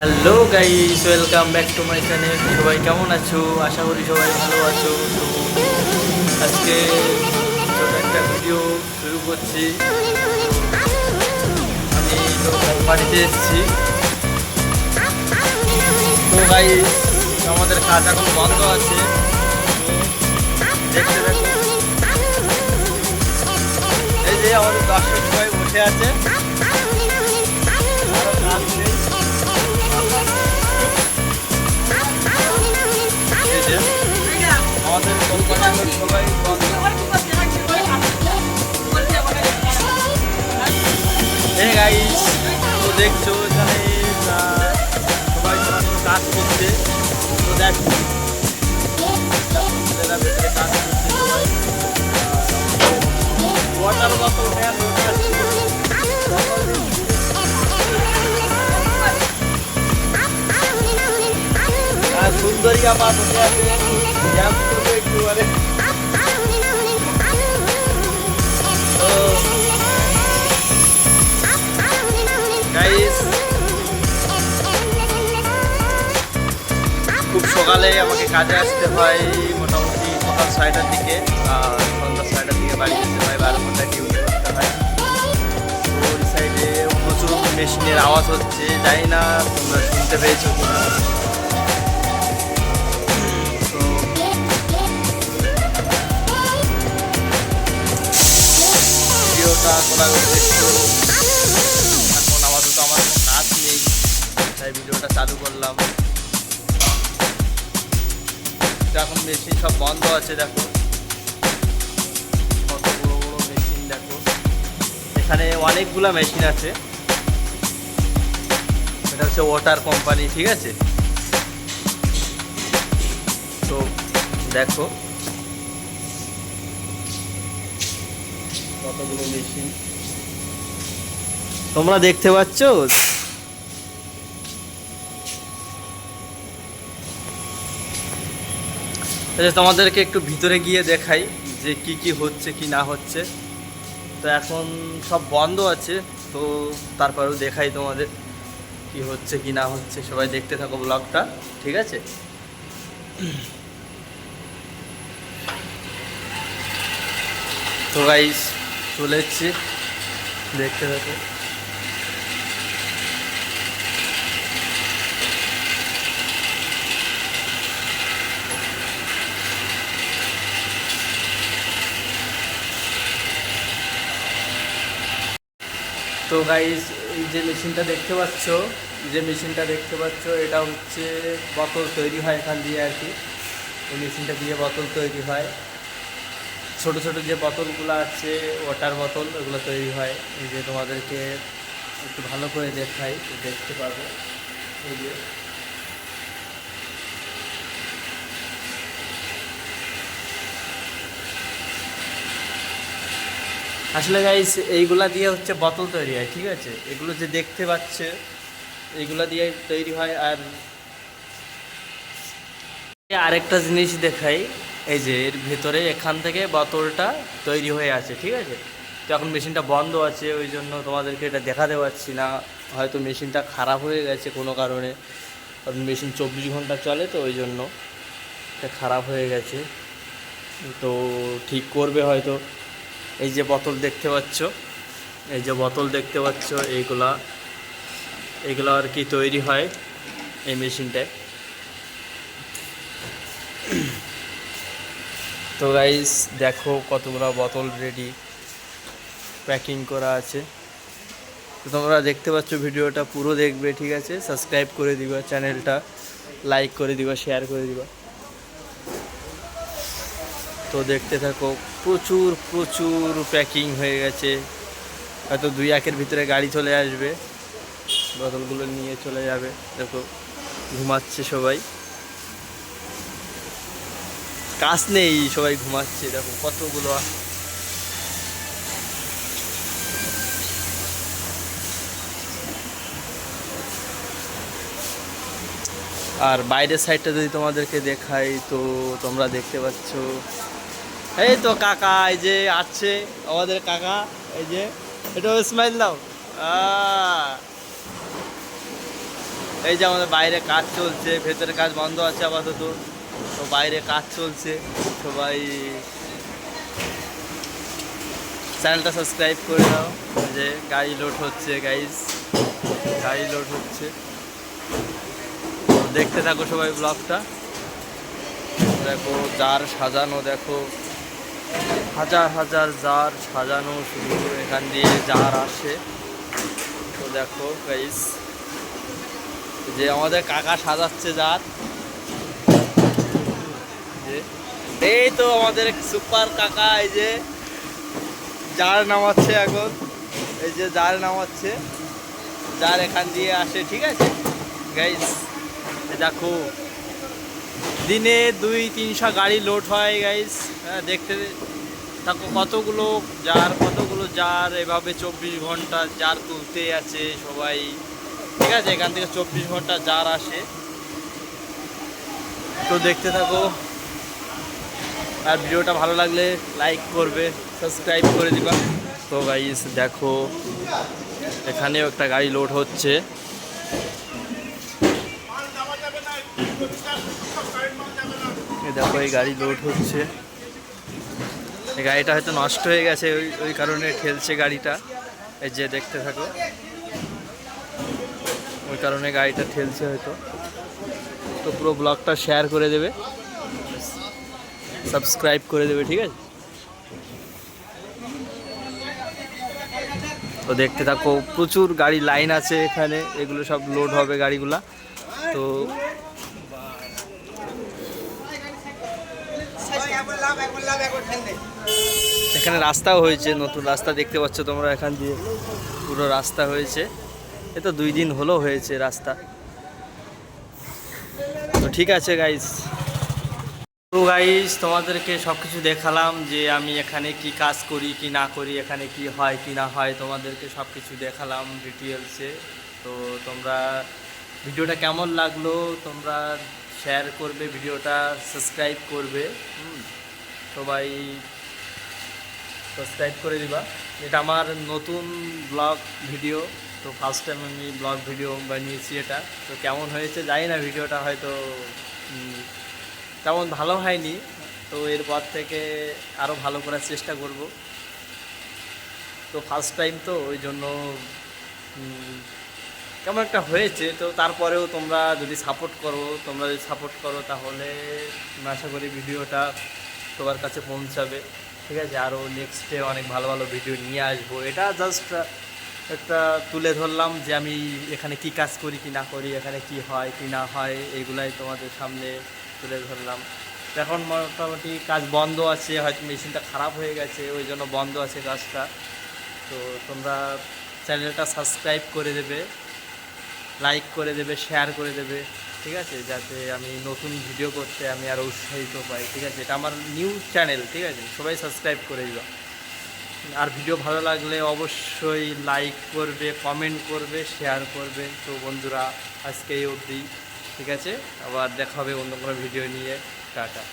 Hello guys, welcome back to my channel. সবাই কেমন আছো? আশা করি সবাই ভালো আছো। তো আজকে ছোট একটা ভিডিও শুরু করছি। আমি তো কোম্পানিতে এসেছি। তো গাইস, আমাদের কাজ এখন বন্ধ আছে। দেখতে দেখো, এই যে আমাদের দর্শক সবাই বসে আছে। আরো কাজ নেই। এই যে আমাদের কোম্পানির সবাই বন্ধ। এই গাইস, তো দেখছো এখানে সবাই সমস্ত কাজ করছে। তো দেখো ছেলেরা ভেতরে কাজ করছে সবাই। ওয়াটার বোতল নেওয়ার দরকার ছিল। সুন্দরী আমার বসে আছে, ড্যান্স করবে একটু আরে। তো গাইস, খুব সকালে আমাকে কাজে আসতে হয়, মোটামুটি সকাল 6টার দিকে, আর সন্ধ্যা 6টার দিকে বাড়ি যেতে হয়। 12 ঘন্টা ডিউটি করতে হয়। তো ওই সাইডে প্রচুর মেশিনের আওয়াজ হচ্ছে, জানি না তোমরা শুনতে পেয়েছো কিনা। তো ভিডিওটা করার উদ্দেশ্য, এখন আপাতত আমার কোনো কাজ নেই, তাই ভিডিওটা চালু করলাম। এখন মেশিন সব বন্ধ আছে। দেখো কত বড় বড় মেশিন, দেখো এখানে অনেকগুলা মেশিন আছে। এটা হচ্ছে ওয়াটার কোম্পানি, ঠিক আছে। তো দেখো কতগুলো মেশিন তোমরা দেখতে পাচ্ছ। তোমাদেরকে একটু ভিতরে গিয়ে দেখাই যে কি কি হচ্ছে কি না হচ্ছে। তো এখন সব বন্ধ আছে, তো তারপরেও দেখাই তোমাদের কি হচ্ছে কি না হচ্ছে। সবাই দেখতে থাকো ব্লগটা, ঠিক আছে। তো গাইস, চলে এসছি, দেখতে থাকো। তো গাইস, এই যে মেশিনটা দেখতে পাচ্ছ, এটা হচ্ছে বোতল তৈরি হয় এখান দিয়ে আর কি। এই মেশিনটা দিয়ে বোতল তৈরি হয়। ছোট ছোট যে বোতলগুলো আছে, ওয়াটার বোতল, ওগুলো তৈরি হয়। এই যে তোমাদেরকে একটু ভালো করে দেখাই, দেখতে পাবে। এই যে আসলে গাইস, এইগুলা দিয়ে হচ্ছে বোতল তৈরি হয়, ঠিক আছে। এগুলো যে দেখতে পাচ্ছে, এইগুলা দিয়ে তৈরি হয়। আর আরেকটা জিনিস দেখাই, এই যে এর ভেতরে এখান থেকে বোতলটা তৈরি হয়ে আছে, ঠিক আছে। তো এখন মেশিনটা বন্ধ আছে, ওই জন্য তোমাদেরকে এটা দেখাতে পারছি না। হয়তো মেশিনটা খারাপ হয়ে গেছে কোনো কারণে, কারণ মেশিন 24 ঘন্টা চলে, তো ওই জন্য এটা খারাপ হয়ে গেছে। তো ঠিক করবে হয়তো। এই যে বোতল দেখতে পাচ্ছ, এইগুলা এগুলো আর কি তৈরি হয় এই মেশিনটায়। তো গাইস, দেখো কতগুলো বোতল রেডি প্যাকিং করা আছে। তো তোমরা দেখতে পাচ্ছ, ভিডিওটা পুরো দেখবে, ঠিক আছে। সাবস্ক্রাইব করে দিবা চ্যানেলটা, লাইক করে দিবা, শেয়ার করে দিবা। তো দেখতে থাকো, প্রচুর প্রচুর প্যাকিং হয়ে গেছে। হয়তো 2-1-এর ভিতরে গাড়ি চলে আসবে, বোতলগুলো নিয়ে চলে যাবে। দেখো ঘুমাচ্ছে সবাই, কাজ নেই, সবাই ঘুমাচ্ছে। দেখো কতগুলো। আর বাইরের সাইডটা যদি তোমাদেরকে দেখাই, তো তোমরা দেখতে পাচ্ছ, এই তো কাকা, এই যে আছে আমাদের কাকা, এই যে এটা স্মাইল দাও। এই যে আমাদের বাইরে কাজ চলছে, ভেতরে কাজ বন্ধ আছে আপাতত, তো বাইরে কাজ চলছে। সবাই চ্যানেলটা সাবস্ক্রাইব করে দাও। যে গাড়ি লোড হচ্ছে গাইজ, গাড়ি লোড হচ্ছে, তো দেখতে থাকো সবাই ব্লগটা। দেখো জার সাজানো, দেখো হাজার হাজার জার সাজানো, শুধু এখান দিয়ে জার আসে। তো দেখো গাইজ, যে আমাদের কাকা সাজাচ্ছে জার, যে এই তো আমাদের সুপার কাকা, এই যে জার নামাচ্ছে এখন, এই যে জার নামাচ্ছে, জার এখান দিয়ে আসে, ঠিক আছে গাইজ। দেখো দিনে 200-300 গাড়ি লোড হয় গাইজ। হ্যাঁ, দেখতে থাকো কতগুলো জার এভাবে 24 ঘন্টা জার তুলতে আছে সবাই, ঠিক আছে। এখান থেকে 24 ঘন্টা জার আসে, তো দেখতে থাকো। আর ভিডিওটা ভালো লাগলে লাইক করবে, সাবস্ক্রাইব করে দিবা। তো গাইস দেখো এখানেও একটা গাড়ি লোড হচ্ছে। দেখো এই গাড়ি লোড হচ্ছে, এই গাড়িটা হয়তো নষ্ট হয়ে গেছে, ওই কারণে ঠেলছে গাড়িটা। এই যে দেখতে থাকো, ওই কারণে গাড়িটা ঠেলছে হয়তো। তো পুরো ব্লগটা শেয়ার করে দেবে, সাবস্ক্রাইব করে দেবে, ঠিক আছে। তো দেখতে থাকো, প্রচুর গাড়ি লাইন আছে এখানে, এগুলো সব লোড হবে গাড়িগুলা। তো এখানে রাস্তাও হয়েছে, নতুন রাস্তা দেখতে পাচ্ছ তোমরা, এখান দিয়ে পুরো রাস্তা হয়েছে। এ তো 2 দিন হলো হয়েছে রাস্তা। তো ঠিক আছে গাইস, তো গাইস তোমাদেরকে সব কিছু দেখালাম, যে আমি এখানে কি কাজ করি কি না করি, এখানে কি হয় কি না হয়, তোমাদেরকে সব কিছু দেখালাম ডিটেলসে। তো তোমরা ভিডিওটা কেমন লাগলো তোমরা শেয়ার করবে, ভিডিওটা সাবস্ক্রাইব করবে, সবাই সাবস্ক্রাইব করে দিবা। এটা আমার নতুন ব্লগ ভিডিও, তো ফার্স্ট টাইম আমি ব্লগ ভিডিও বানিয়েছি এটা। তো কেমন হয়েছে জানি না, ভিডিওটা হয়তো তেমন ভালো হয়নি, তো এরপর থেকে আরও ভালো করার চেষ্টা করব। তো ফার্স্ট টাইম তো ওই জন্য কেমন একটা হয়েছে। তো তারপরেও তোমরা যদি সাপোর্ট করো তাহলে আমি আশা করি ভিডিওটা তোমার কাছে পৌঁছাবে, ঠিক আছে। আরও নেক্সটে অনেক ভালো ভালো ভিডিও নিয়ে আসবো। এটা জাস্ট একটা তুলে ধরলাম যে আমি এখানে কি কাজ করি কি না করি, এখানে কি হয় কি না হয়, এগুলাই তোমাদের সামনে তুলে ধরলাম। এখন মোটামুটি কাজ বন্ধ আছে, হয়তো মেশিনটা খারাপ হয়ে গেছে, ওই জন্য বন্ধ আছে কাজটা। তো তোমরা চ্যানেলটা সাবস্ক্রাইব করে দেবে, লাইক করে দেবে, শেয়ার করে দেবে, ঠিক আছে, যাতে আমি নতুন ভিডিও করতে আমি আরও উৎসাহিত পাই, ঠিক আছে। এটা আমার নিউ চ্যানেল, ঠিক আছে, সবাই সাবস্ক্রাইব করে দিবা। আর ভিডিও ভালো লাগলে অবশ্যই লাইক করবে, কমেন্ট করবে, শেয়ার করবে। তো বন্ধুরা আজকে এই অবধি, ঠিক আছে, আবার দেখা হবে অন্য কোনো ভিডিও নিয়ে। টাটা।